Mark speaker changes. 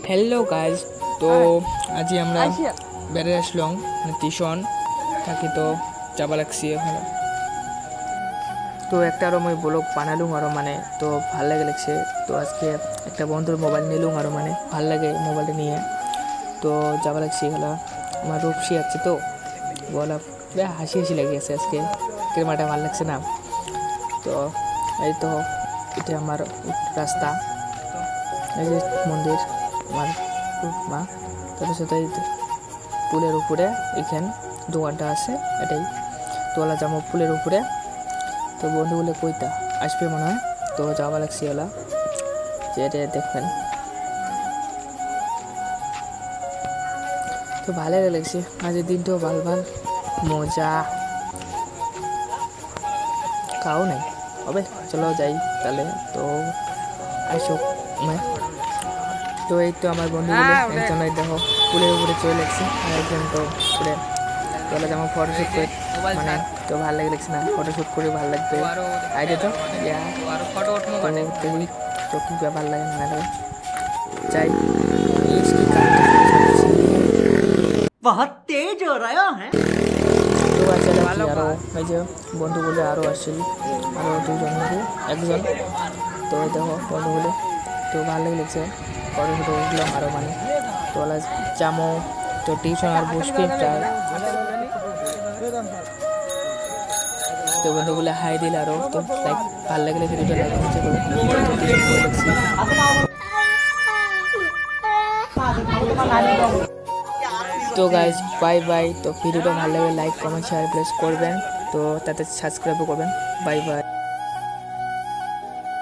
Speaker 1: Hello guys, তো আজি আমরা বেড়ে আসলাম টিউশন থাকি, তো যাবা লাগছি ওখানে। তো একটা আরও মই ব্লগ বানালুম আরও তো ভাল লাগে লাগছে। তো আজকে একটা বন্ধুর মোবাইল নিলুম আরও ভাল লাগে মোবাইলটা নিয়ে। তো যাবা লাগছি এগুলা। আমার রূপসী আছে তো বলা হাসি হাসি লাগিয়েছে আজকে, ক্যামেরাটা ভাল লাগছে না। তো এই তো এটা আমার রাস্তা, এই যে মন্দির আমার মা। তারপর এই পুলের উপরে এখান দোকানটা আছে, এটাই তোলা যাবো পুলের উপরে। তো বন্ধুগুলো কইতা আসবে মনে হয়, তো যাওয়া লাগছে ওলা যে এটা দেখবেন। তো ভালো লাগছে আজের দিনটাও ভাল ভাল মজা খাও নাই হবে। চলো যাই তাহলে, তো আসো। তো এই তো আমার বন্ধুগুলো একজন দেখো পুলের উপরে চলে লাগছে, আর একজন তো পুরে তোলা যেমন ফটোশ্যুট করে তো ভালো লাগছে না, ফটোশ্যুট করে ভালো লাগবে আইডিয়া। তো দেখি তো কি ভালো লাগে না লাগে যাই।
Speaker 2: बहुत तेज हो रहा है।
Speaker 1: তো আসলে আরও এই যে বন্ধুগুলো আরও আসছিল, আরও দুজন নাকি একজন। তো দেখো বন্ধুগুলো তো ভালো লাগছে, ফটো ফটো উঠলাম আরও তো ওলা যামো। তো টিউশন আর বসবে প্রায়, তো বন্ধুগুলো হাই দিল আরও। তো লাইক ভালো লাগলে ভিডিওটা লাইক নিচে করো। তো গাইজ বাই বাই। তো ভিডিওটা ভালো লাগলে লাইক কমেন্ট শেয়ার প্লেস করবেন, তো তাতে সাবস্ক্রাইবও করবেন। Bye bye.